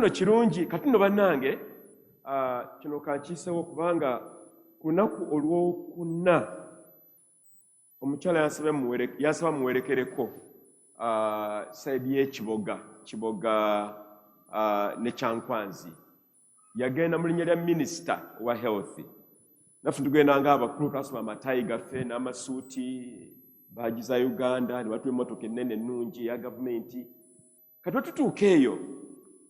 nno kirungi kati nno bannange kino kankiisewo kubanga ku lunaku olwokuna omukyala yansaba muwerekereko saidi y'Kiboga ne Kyankwanzi. Yagenda mu linnya lya minisita wa health. Naffe tugenda ng'abakulu twasoma amataayi gaffe n'amasuuti baaji za Uganda ne batuwa emmotoka ennene ennungi eya gavumenti. Kati wetutuuka eyo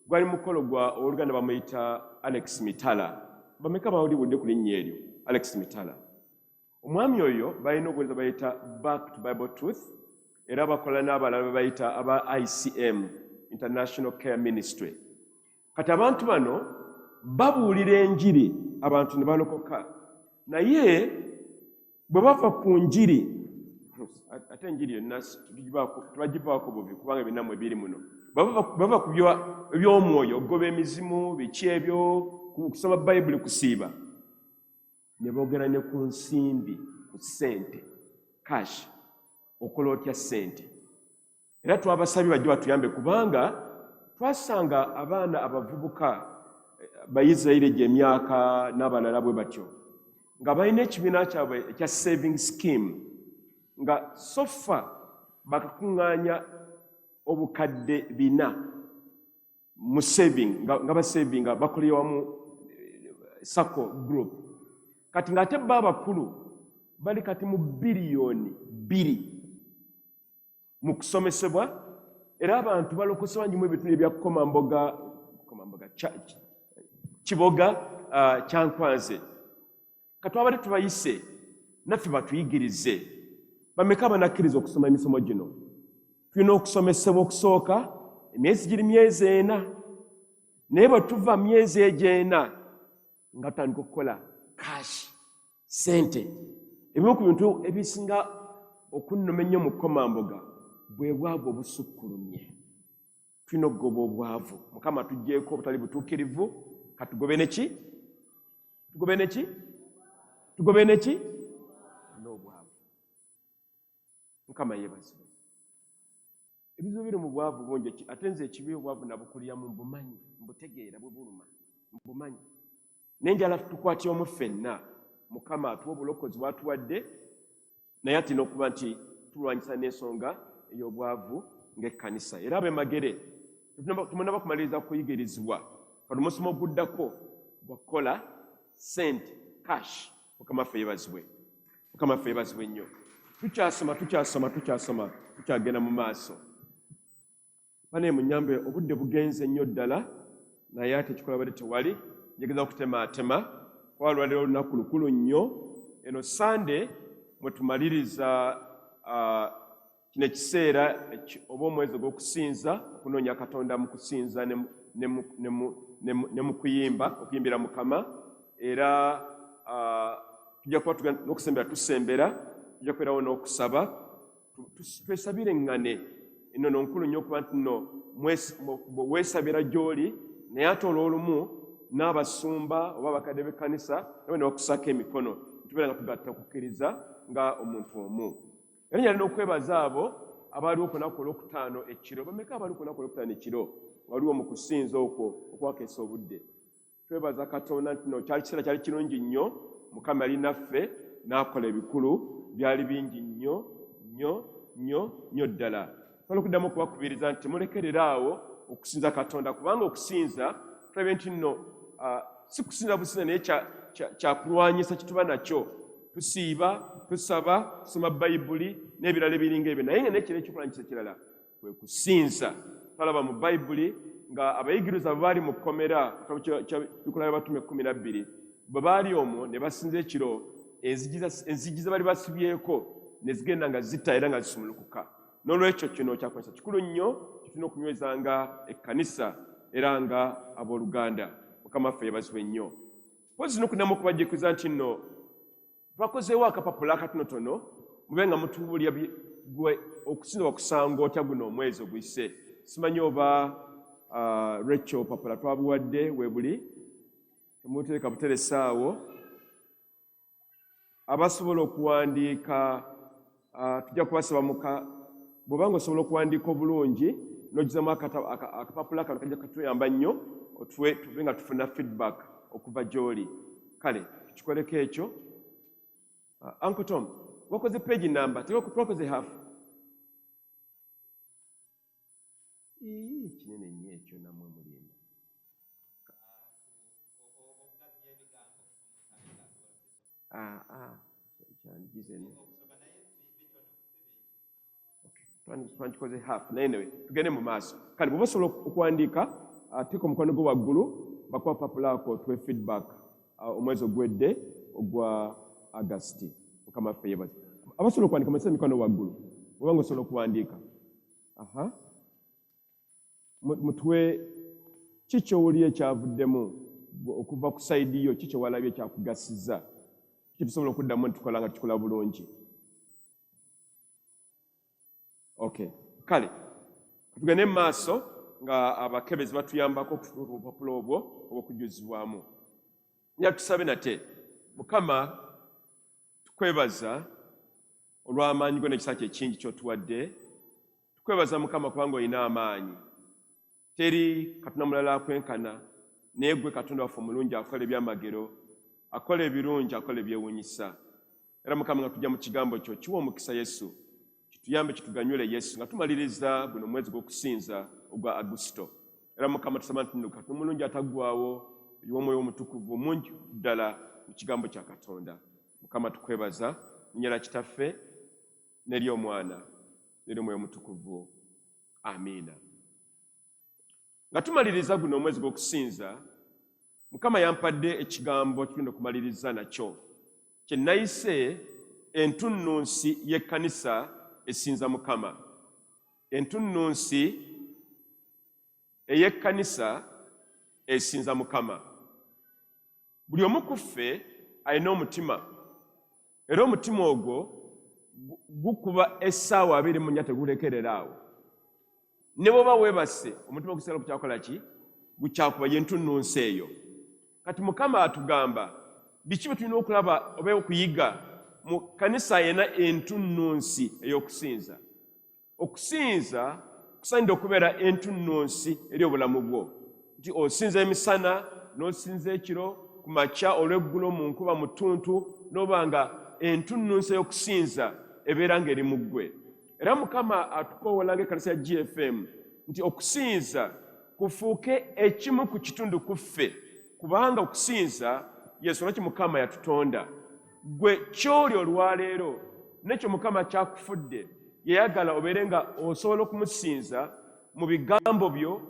gwali mukolo gwa Oluganda bamuyita Alex Mitala. Bameka bawulidde ku linnya eryo Alex Mitala. Omwami oyo balina obuweereza bayita Back to Bible Truth era bakola n'abalala bayita aba ICM, International Care Ministry. Kati abantu bano babuulira enjiri abantu ne balokoka. Naye bwe bava ku njiri ate enjiri yonna tubagivaako bubi kubanga ebinamu ebiri muno. Bava ku by'omwoyo okugoba emizimu biki ebyo kusoma Bayibuli kusiiba ne boogera ne ku nsimbi ku ssente cash okola otya ssente. Era twabasabye bajje batuyambe kubanga twasanga abaana abavubuka Bayisirayiri gy'emyaka n'abalala bwe batyo nga balina ekibiina kyabwe ekya saving scheme nga sofa bakakuŋŋaanya obukadde 4 mu saving nga basavinga bakolera wamu sacco group. Kati ng'ate bo abakulu bali kati mu biliyoni 2 mu kusomesebwa era abantu balokosebwa njimu ebitundu ebya Komamboga Kiboga Kyankwanzi. Kati abadde tubayise naffe batuyigirize bameka banakkiriza okusoma emisomo gino. Tulina okusomesebwa okusooka emyezi giri myezi 4 naye bwe tuva myezi egyo 4 nga tutandika okukola cash ssente. Ebimu ku bintu ebisinga okunnuma ennyo mu Komamboga bwe bwavu obusukkulumye. Tulina okugoba obwavu. Mukama tuggyeeko obutali butuukirivu katugobe neki? Tugobe neki? N'obwavu. Mukama yeebazibwe. Ebizibu biri mu bwavu bungi ate nze ekibi obwavu nabukulira mu mbumanyi mbutegeera bwe buluma mbumanyi. N'enjala tukwatya omu ffenna Mukama atuwa obulokozi bw'atuwadde naye atina okuba nti tulwanyisa n'ensonga ey'obwavu ng'ekkanisa. Era ab'emagere tumunaba kumaliriza kuyigirizibwa kati omusomo oguddako gwakola ssente cash. Mukama ffe yeebazibwe. Mukama ffe yeebazibwe nnyo. Tukyagenda mu maaso. Bane munyambe obudde bugenze nnyo ddala naye ate ekikola bade tewali njegeza okutemaatema kwalwa leero olunaku lukulu nnyo. Eno Sande mwe tumaliriza kino ekiseera oba omwezi ogw'okusinza okunoonya Katonda mu kusinza ne mu okuyimbira Mukama. Era tujja kuba tugenda n'okusembera tujja kubeerawo n'okusaba. Twesabire eŋŋane eno nkulu nnyo okuba nti nno weesabira gy'oli naye ate olw'olumu n'abasumba oba abakadde b'ekkanisa nabo ne bakusako emikono tubeera nga tugatta okukkiriza nga omuntu omu. Era nyalina okwebaza abo abaliwo ku lunaku olwokutaano ekiro. Bameka abali ku lunaku olwokutaano ekiro waliwo mu kusinza okwo okwakeesa obudde. Twebaza Katonda nti no kiseera kyali kirungi nnyo. Mukama yali naffe n'akola ebikulu byali bingi nnyo ddala. Twala okuddamu okubakubiriza nti mulekerera awo okusinza Katonda kubanga okusinza tulabe nti nno si kusinza businza naye kyakulwanyisa kituba nakyo. Tusiiba, tusaba, tusoma Bayibuli n'ebirala ebiringa ebyo naye nga n'ekiro ekyokulwanyisa ekirala kwe kusinza. Twalaba mu Bayibuli nga abayigiriza bwe baali mu kkomera Bikolayo Batume 12 bwe baali omwo ne basinza ekiro enzigi ze bali basibyeko ne zigenda nga zitta era nga zisumulukuka. N'olwekyo kino kyakozesa kikulu nnyo tulina okunywezanga ekkanisa era nga abooluganda. Mukama ffe yeebazibwe nnyo. Pozi zino okunamu okubajjukiza nti nno twakozeewo akapapula akatonotono mube nga mutubuulya okusinza wakusanga otya guno omwezi oguyise. Simanyi oba Rachel papula twabuwadde weebuli temuteeka buteresaawo. Abasobola okuwandiika tujja kubasaba bw'obanga osobola okuwandiika obulungi n'ogizamu akapapula kano kajja katuyamba nnyo tube nga tufuna feedback okuva gy'oli. Kale tukikoleko ekyo. Uncle Tom, wakoze page number, twakoze half. Kinene nnyo ekyo namwe mulimba. Twandikoze half naye anyway tugende mu maaso. Kale bw'oba osobola okuwandiika teeka omukono gwo waggulu bakuwa papula ako tuwe feedback omwezi ogwedde ogwa August. Mukama ffe yebaze. Abasobola okuwandiika mwese emikono waggulu oba nga osobola okuwandiika. Mutwe ki ky'owulira ekyavuddemu okuva ku sayidi yo, ki kyewalabye ekyakugasiza kitusobola okuddamu netukola nga tukikola bulungi. Okay, kale tugende mu maaso nga abakebezi batuyambako okutuula obupapula obwo obw'okujuzibwamu. Njagala tusabe nate. Mukama tukwebaza olw'amaanyi go n'ekisa kye ekingi ky'otuwadde. Tukwebaza Mukama kubanga olina amaanyi. Teri Katonda mulala akwenkana, naye gwe Katonda waffe omulungi akola ebyamagero, akola ebirungi, akola ebyewuunyisa. Era Mukama nga tujja mu kigambo kyo kiwa omukisa Yesu, kituyambe kituganyule Yesu nga tumaliriza guno omwezi gw'okusinza ogwa Augusito. Era Mukama tusaba nti Katonda omulungi ataggwaawo, y'omwoyo omutukuvu mungi ddala mu kigambo kya Katonda. Mukama tukwebaza linnya Kitaffe n'eri Omwana n'eri Omwoyo Omutukuvu. Amiina. Nga tumaliriza guno omwezi gw'okusinza, Mukama yampadde ekigambo tugenda okumaliriza nakyo kye nayise entunnunsi y'ekkanisa esinza Mukama. Entunnunsi ey'ekkanisa esinza Mukama. Buli omu ku ffe alina omutima, era omutima ogwo gukuba essaawa 24 tegulekerera awo. Ne bw'oba weebase omutima gusigala gukyakola ki? Gukyakuba y'entunnunsi eyo. Kati Mukama atugamba biki bye tulina okulaba oba okuyiga mu kkanisa yena entunnunsi ey'okusinza. Okusinza kusaanidde okubeera entunnunsi eri obulamu bwo. Nti osinza emisana, n'osinza ekiro, ku makya, olw'eggulo, mu nkuba, mu ttuntu, n'oba nga entunnunsi ey'okusinza ebeera ng'eri mu ggwe. Era Mukama atukoowola ng'ekkanisa ya GFM nti okusinza kufuuke ekimu ku kitundu ku ffe, kubanga okusinza Yesu lwaki Mukama yatutonda. Gwe ky'oli olwaleero n'ekyo Mukama kyakufudde, yeyagala obeere nga osobola okumusinza mu bigambo byo,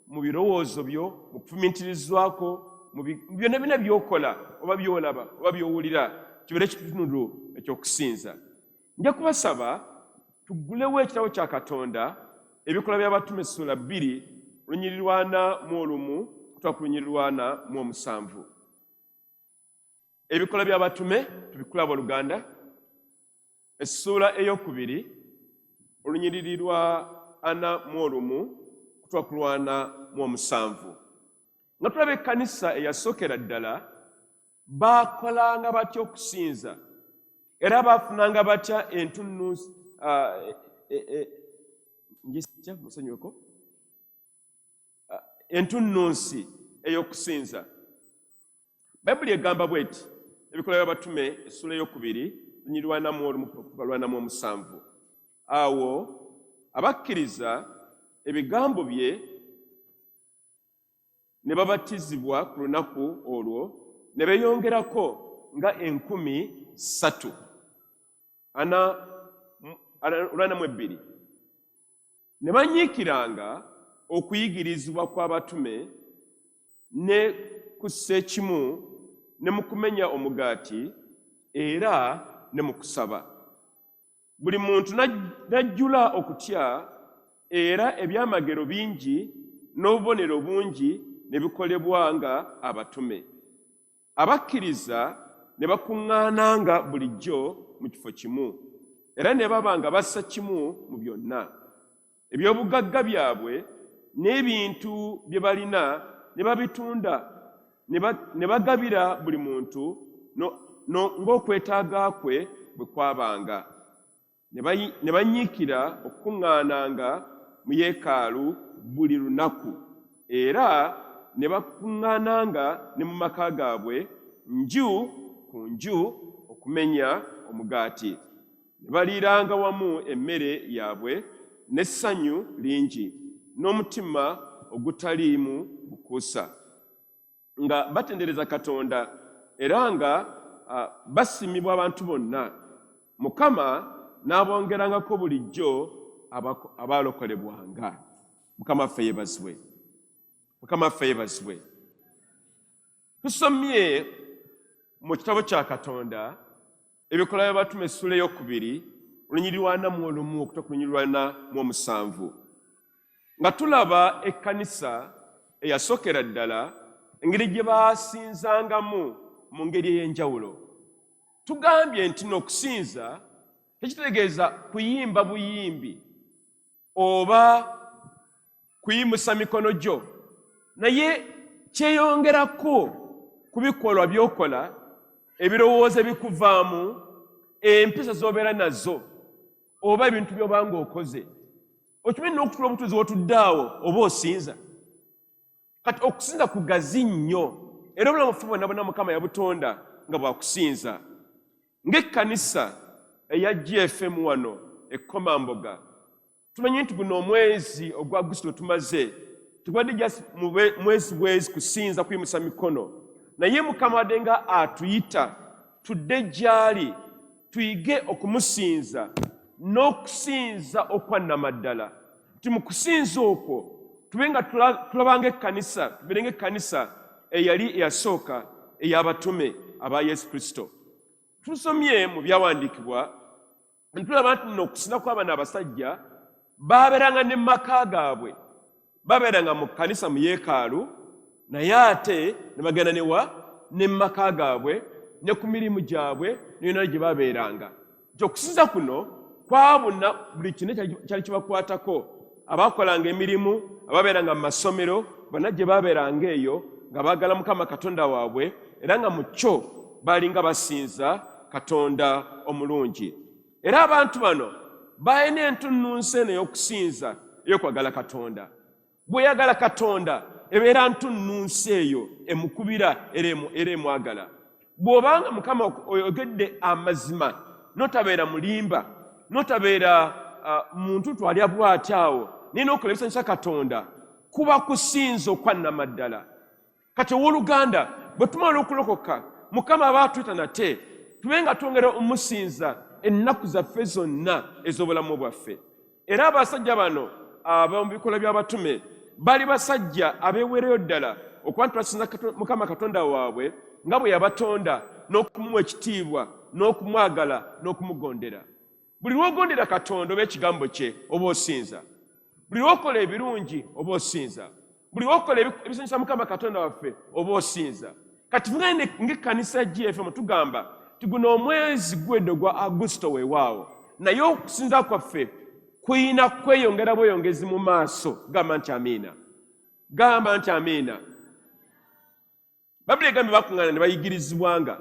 mu birowoozo byo, mu kufumiitirizwako, mu byonna byonna by'okola oba by'olaba oba by'owulira, kibeere ekitundu eky'okusinza. Nja kubasaba tuggulewo ekitabo kya Katonda, Ebikola by'Abatume Essula 2 olunyiriri 41 kutuuka ku lunyiriri 47. Ebikola by'Abatume tubikulaba Oluganda, essula ey'okubiri olunyiriri 41 kutuuka ku 47. Nga tulaba ekkanisa eyasookera ddala baakolanga batya okusinza era baafunanga batya entunnunsi musonyiweko entunnunsi ey'okusinza. Bayibuli egamba bw'eti, Ebikola by'Abatume essula ey'okubiri lunyiriri 41-47. Awo abakkiriza ebigambo bye ne babatizibwa ku lunaku olwo ne beeyongerako nga 3,000. 42. Ne banyiikiranga okuyigirizibwa kw'abatume ne kussa ekimu ne mu kumenya omugaati era ne mu kusaba. Buli muntu n'ajjula okutya era ebyamagero bingi n'obubonero bungi ne bikolebwanga abatume. Abakkiriza ne bakuŋŋaananga bulijjo mu kifo kimu era ne babanga bassa kimu mu byonna. Ebyobugagga byabwe n'ebintu bye balina ne babitunda ne bagabira buli muntu ng'okwetaaga kwe bwe kwabanga. Ne banyiikira okukuŋŋaananga mu yeekaalu buli lunaku era ne bakuŋŋaananga ne mu maka gaabwe nju ku nju okumenya omugaati. Ne baliiranga wamu emmere yaabwe n'essanyu lingi n'omutima ogutaliimu bukuusa, nga batendereza Katonda era nga basimibwa abantu bonna. Mukama n'abongerangako bulijjo abaalokolebwanga. Mukama waffe yeebazibwe. Mukama waffe yeebazibwe. Tusomye mu kitabo kya Katonda Ebikolwa by'Abatume essula ey'okubiri olunyiriri lwa 41 okutuuka ku lunyiriri lwa 47, nga tulaba ekkanisa eyasookera ddala engeri gye baasinzangamu mu ngeri ey'enjawulo. Tugambye nti n'okusinza tekitegeeza kuyimba buyimbi oba kuyimusa mikono gyo, naye kyeyongerako ku bikolwa by'okola, ebirowoozo ebikuvaamu, empisa z'obeera nazo, oba ebintu by'obanga okoze. Okimanyi n'okutula obutuuzi wotudde oba osinza. Kati okusinza kugazi nnyo, era obulamu bwaffe bwonna Mukama yabutonda nga bwakusinza. Ng'ekkanisa eya GFM wano Komamboga, tumanyi nti guno omwezi ogwa Augusito tumaze, tugwadde just mwezi bwezi kusinza kuyimusa mikono, naye Mukama wadde nga atuyita tudde gy'ali tuyige okumusinza n'okusinza okwannamaddala. Nti mu kusinza okwo tube nga tulabanga ekkanisa, tubeere ng'ekkanisa eyali eyasooka ey'abatume aba Yesu Kristo. Tusomye mu byawandiikibwa ntulaba nti n'okusinza kw'abaana abasajja baabeeranga ne maka gaabwe, babeeranga mu kkanisa mu yeekaalu, naye ate ne bagenda ne maka gaabwe ne ku mirimu gyabwe neyona gye babeeranga. Nti okusinza kuno kwabuna buli kintu kyali kibakwatako. Abaakolanga emirimu, ababeeranga mu masomero, bonna gye babeeranga eyo nga baagala Mukama Katonda waabwe, era nga mu kyo baalinga basinza Katonda omulungi. Era abantu bano balina entunnunsi eno ey'okusinza ey'okwagala Katonda. Bw'oyagala Katonda ebeera ntunnunsi eyo emukubira era emwagala. Bw'obanga Mukama oyogedde amazima, n'otabeera mulimba, n'otabeera muntu twalya bw'ati awo, naye n'okola ebisanyusa Katonda, kuba kusinza okwannamaddala. Kati owooluganda bwe tumala okulokoka, Mukama aba atuyita nate tube nga twongera omusinza ennaku zaffe zonna ez'obulamu bwaffe. Era abasajja bano ab'omu bikolwa by'Abatume bali basajja abeeweereyo ddala okuba nti basinza Mukama Katonda waabwe nga bwe yabatonda, n'okumuwa ekitiibwa, n'okumwagala, n'okumugondera. Buli lw'ogondera Katonda oba ekigambo kye oba osinza. Buli lw'okola ebirungi oba osinza. Buli lw'okola ebisanyusa Mukama Katonda waffe oba osinza. Kati ng'ekkanisa GFM tugamba ti guno omwezi gwedde gwa Augusito weewaawo, naye okusinza kwaffe kuyina kweyongera bweyongezi mu maaso. Gamba nti amiina. Gamba nti amiina. Babuli egambye bakuŋŋaana ne bayigirizibwanga.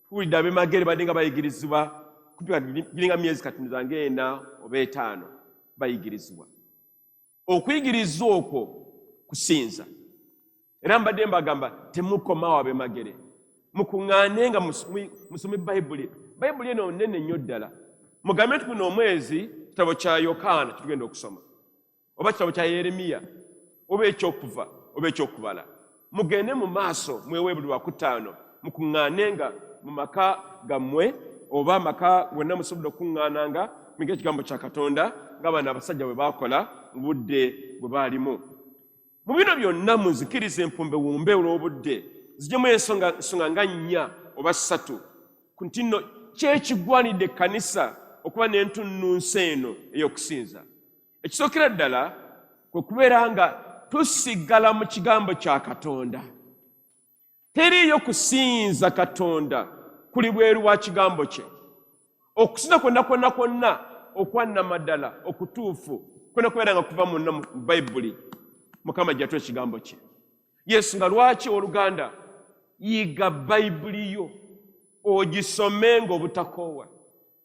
Tuwulidde ab'emagere badde nga bayigirizibwa kupika giringa myezi kati zange 4 oba 5 bayigirizibwa. Okuyigirizwa okwo kusinza. Era mbadde mbagamba temukomawo ab'emagere. Mukuŋŋaane nga musome Bayibuli. Bayibuli eno nnene nnyo ddala. Mugambe nti guno omwezi kitabo kya Yokaana kitugenda okusoma, oba kitabo kya Yeremiya, oba ekyokuva, oba ekyokubala. Mugende mu maaso mwewe buli Lwakutaano, mukuŋŋaanenga mu maka gammwe oba amaka gonna musobodde okuŋŋaananga mwige ekigambo kya Katonda ng'abaana abasajja bwe baakola mu budde bwe baalimu. Mu bino byonna muzikirize empumbewumbe olw'obudde zijjemu ensonga nga 4 oba 3 ku nti nno kyekigwanidde ekkanisa okuba n'entunnunsi eno ey'okusinza. Ekisookera ddala kwe kubeera nga tusigala mu kigambo kya Katonda. Teriiyo kusinza Katonda kuli bweru wa kigambo kye. Okusinza kwonna okwannamaddala okutuufu kwonna kubeera nga kuva mu Bayibuli. Mukama gy'atuwa ekigambo kye. Yesu nga lwaki oluganda yiga Bayibuli yo ogisome ng'obutakoowa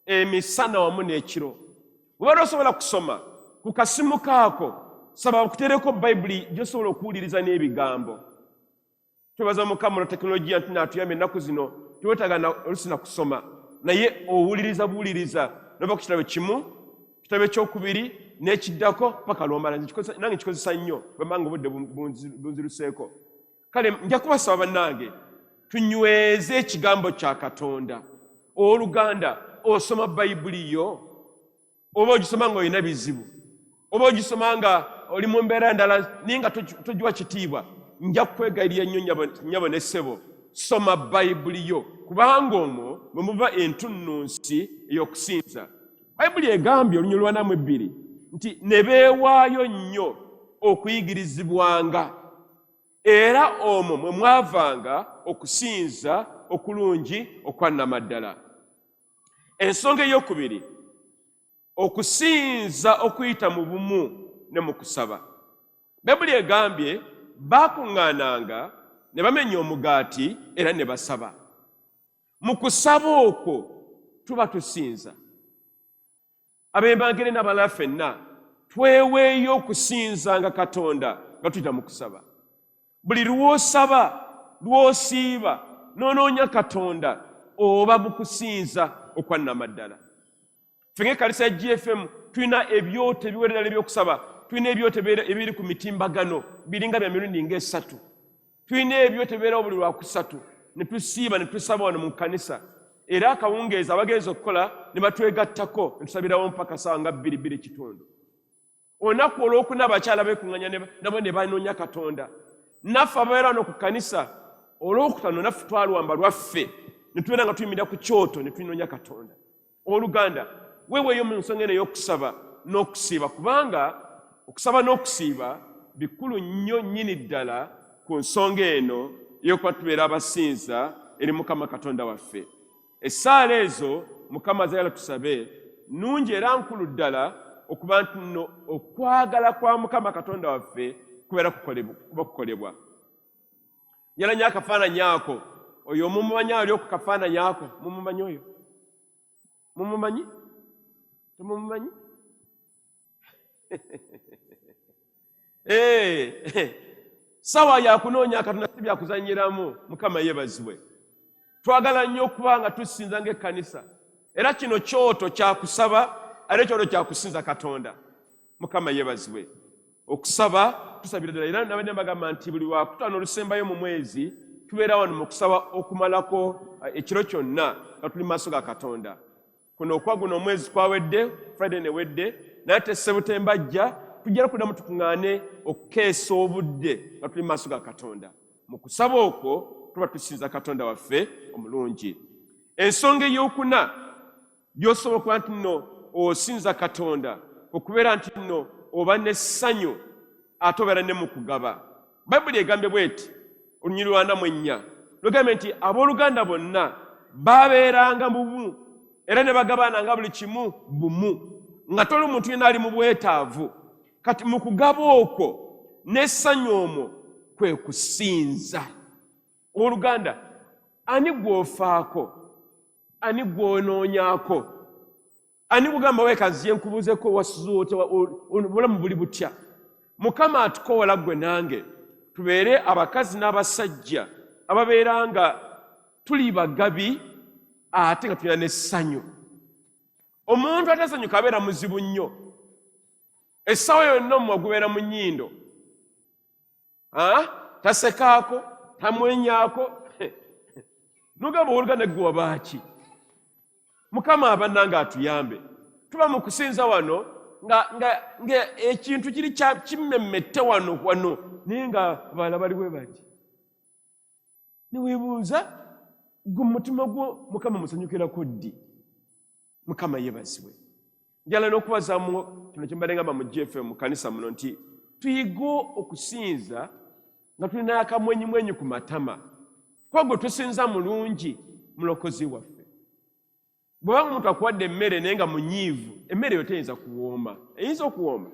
emisana wamu n'ekiro. Bw'obadde osobola kusoma ku kasimu kaako, saba bakuteereko Bayibuli gy'osobola okuwuliriza n'ebigambo. twebaza Mukama olwa tekinologiya nti natuyambe ennaku zino tewetaaga oluusi na kusoma naye owuliriza buwuliriza nova ku kitabo kimu kitabo ekyokubiri n'ekiddako paka lwomala nange nkikozesa nnyo bwembanga obudde bunziruseeko kale nja kubasaba bannange tunyweze ekigambo kya Katonda. Oluganda osoma Bayibuli yo oba ogisoma nga olina bizibu oba ogisoma nga oli mu mbeera ndala naye nga togiwa kitiibwa, nja kwegayirira nnyo nnyabo ne ssebo, soma Bayibuli yo kubanga omwo mwe muva entunnunsi ey'okusinza. Bayibuli egambye olunyiri lwa 42 nti ne beewaayo nnyo okuyigirizibwanga era omwo mwe mwavanga okusinza okulungi okwannamaddala. Ensonga ey'okubiri, okusinza okuyita mu bumu ne mu kusaba. Bayibuli egambye baakuŋŋaananga ne bamenya omugaati era ne basaba. Mu kusaba okwo tuba tusinza. Ab'embangere n'abalala ffenna tweweeyo okusinzanga Katonda nga tuyita mu kusaba. Buli lw'osaba lw'osiiba n'onoonya Katonda oba mu kusinza okwannamaddala. Ffe ng'ekkanisa ya GFM tulina ebyoto ebiwerera ebyokusaba. Tulina ebyoto ebiri ku mitimbagano biringa bya mirundi ng'esatu. Tulina ebyoto ebibeerawo buli lwakusatu ne tusiiba ne tusaba wano mu kkanisa. Era akawungeezi abagenzi okukola ne batwegattako ne tusabirawo mpaka ssaawa nga 2:2. Olunaku olwokuna abakyala beekuŋŋanya nabo ne banoonya Katonda. Naffe ababeera wano ku kkanisa olwokutano naffe twalwamba lwaffe ne tubeera nga tuyimirira ku kyoto ne tunoonya Katonda. Oluganda weeweeyo mu nsonga eno ey'okusaba n'okusiiba kubanga okusaba n'okusiiba bikulu nnyo nnyini ddala ku nsonga eno ey'okuba tubeera abasinza eri Mukama Katonda waffe. Essaala ezo Mukama zayala tusabe nnungi era nkulu ddala okuba nti nno okwagala kwa Mukama Katonda waffe kubeera kukolebwa. Yalanye akafaananyi ako oyo mumumanyi ali oku kafaananyi ako mumumanyi oyo? Mumumanyi? Temumumanyi? Sawa ya kunoonya Katonda si byakuzanyiramu. Mukama yeebazibwe. Twagala nnyo okuba nga tusinza ng'ekkanisa era kino kyoto kyakusaba era kyoto kyakusinza Katonda. Mukama yeebazibwe. Okusaba tusabira ddala era nabadde mbagamba nti buli lwakutaano olusembayo mu mwezi tubeera wano mu kusaba okumalako ekiro kyonna nga tuli maaso ga Katonda. Kuno okwa guno omwezi kwawedde, Friday newedde, naye te Septemba ajja tujja kuddamu tukuŋŋaane okukeesa obudde nga tuli maaso ga Katonda. Mu kusaba okwo tuba tusinza Katonda waffe omulungi. Ensonga ey'okuna gy'osobola okuba nti nno osinza Katonda okubeera nti nno oba n'essanyu ate obeera ne mu kugaba. Bayibuli egambye bw'eti olunyiri lwa 44 lugambye nti abooluganda bonna baabeeranga mu bumu era ne bagabananga buli kimu bumu nga toli muntu yenna ali mu bwetaavu. Kati mu kugaba okwo n'essanyu omwo kwe kusinza. Oluganda ani gw'ofaako? Ani gw'onoonyako? Ani kugamba weekaziye nkubuuzeko wasuze obulamu buli butya? Mukama atukoola gwe nange tubeere abakazi n'abasajja ababeera nga tuli bagabi ate nga tulina n'essanyu. Omuntu atasanyuka abeera muzibu nnyo. Essaawa yonna omumwa gubeera mu nnyindo. Tasekaako, tamwenyaako. Nogamba oluganda gwe wabaaki? Mukama abannanga atuyambe. Tuba mu kusinza wano nga ekintu kiri kimmemmette wano naye nga abalala bali bwe bati. Ne weebuuza gwe mutima gwo Mukama musanyukirako ddi? Mukama yeebazibwe. Njala n'okubazaamu kino kye mbadde ngamba mu GFM mu kanisa muno nti tuyige okusinza nga tulina akamwenyumwenyu ku matama. Kuba gwe tusinza mulungi mulokozi waffe. Bw'obanga omuntu akuwadde emmere naye nga munyiivu, emmere eyo teyinza kuwooma. Eyinza okuwooma?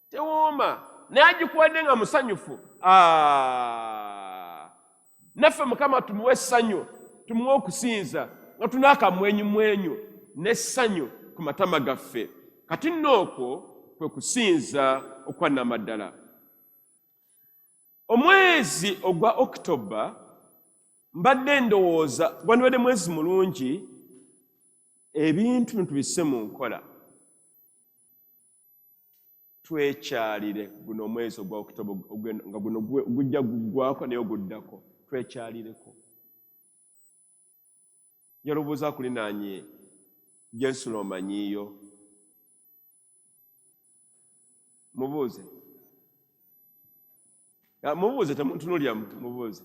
Tewooma. Naye agikuwadde nga musanyufu. Naffe Mukama tumuwe essanyu, tumuwe okusinza nga tulina akamwenyumwenyu n'essanyu ku matama gaffe. Kati nno okwo kwe kusinza okwannamaddala. omwezi ogwa October mbadde ndowooza gwandibadde mwezi mulungi ebintu tubisse mu nkola. Twekyalire guno omwezi ogwa October nga guno gujja guggwako naye guddako. Twekyalireko. Yalubuuza kulinaanye Jensula omanyiiyo. Mubuuze. Mubuuze temuntunulya mubuuze.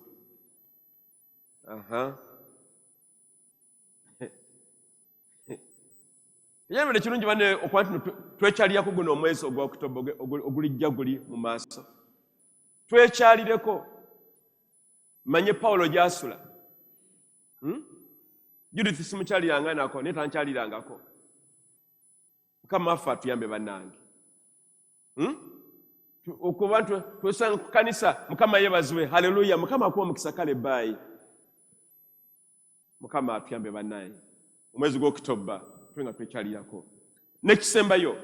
Yabere kirungi bane okuba twekyalirako guno omwezi ogwa October ogulijja guli mu maaso. Twekyalireko. Manye Paulo gy'asula. Judith simukyaliranga nako naye tankyalirangako. Mukama waffe atuyambe bannange. Okuba twesanga ku kanisa Mukama yeebazibwe. Haleluya. Mukama akuwa omukisa kale baayi. Mukama atuyambe bannange. Omwezi gwa October twenga twekyalirako. Nekisembayo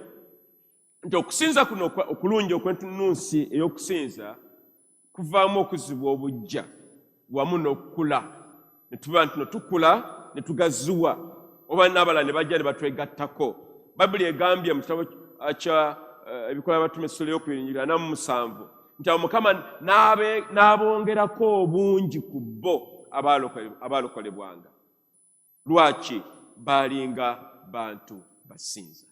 nti okusinza kuno okulungi okwentununsi ey'okusinza kuvaamu okuzibwa obujja wamu n'okukula. Ne tuba nti tukula ne tugazuwa oba n'abalala ne bajja ne batwegattako. Bayibuli egambye mu kitabo kya Ebikola by'Abatume essula y'okubiri nti Mukama n'abongerako obungi ku bo abaalokolebwanga. Lwaki? Baalinga bantu basinza.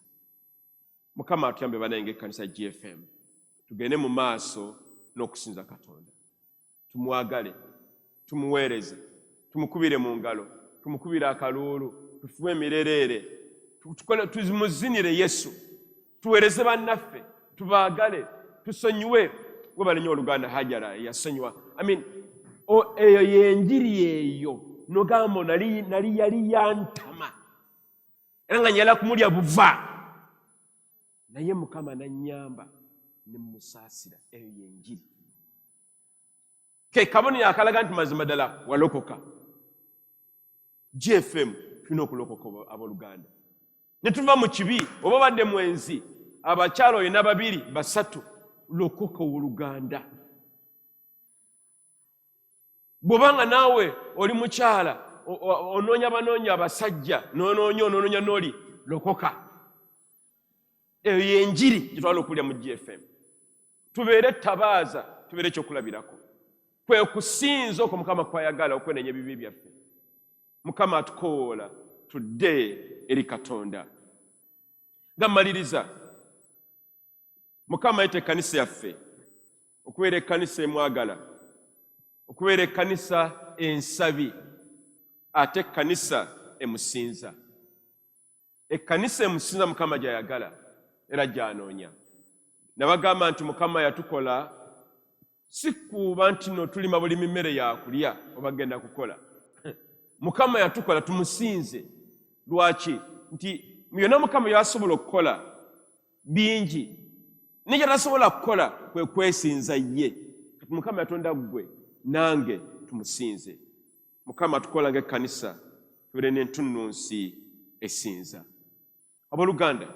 Mukama atuyambe bannange ekkanisa GFM. Tugende mu maaso n'okusinza Katonda. Tumwagale, tumuweereze, tumukubire mu ngalo, tumukubire akaluulu, tufuwe emirerere, tumuzinire Yesu, tuweereze bannaffe, tubaagale, tusonyiwe. Gwe balinnya oluganda Hajara yasonyiwa. Eyo y'enjiri eyo. Nogamba nali yali yantama. Era nga nyala kumulya buva. Naye Mukama nannyamba ne musaasira. Eyo y'enjiri. Kaboni akalaga nti mazima ddala walokoka. GFM tulina okulokoka abooluganda. Ne tuva mu kibi oba badde mwenzi abakyalo oyo n'ababiri basatu lokoka owooluganda. Bw'obanga naawe oli mukyala onoonya banoonya abasajja n'onoonya n'oli lokoka. Eyo y'enjiri gye twala okulya mu GFM. Tubeere ettabaaza, tubeere ekyokulabirako. Kwe kusinza okwo Mukama kwayagala okwenenya ebibi byaffe. Mukama atukoola tudde eri Katonda. Nga mmaliriza, Mukama ayita ekkanisa yaffe okubeera ekkanisa emwagala, okubeera ekkanisa ensabi, ate ekkanisa emusinza. Ekkanisa emusinza Mukama gy'ayagala era gy'anoonya. Nabagamba nti Mukama yatukola si kuba nti no tulima bulimi mmere yakulya oba genda kukola. Mukama yatukola tumusinze. Lwaki? Nti byonna Mukama yasobola okukola bingi. N'ekyo tasobola kukola kwe kwesinza ye. Kati Mukama yatonda ggwe nange tumusinze. Mukama tukola ng'ekkanisa tubeere n'entunnunsi esinza. Abooluganda,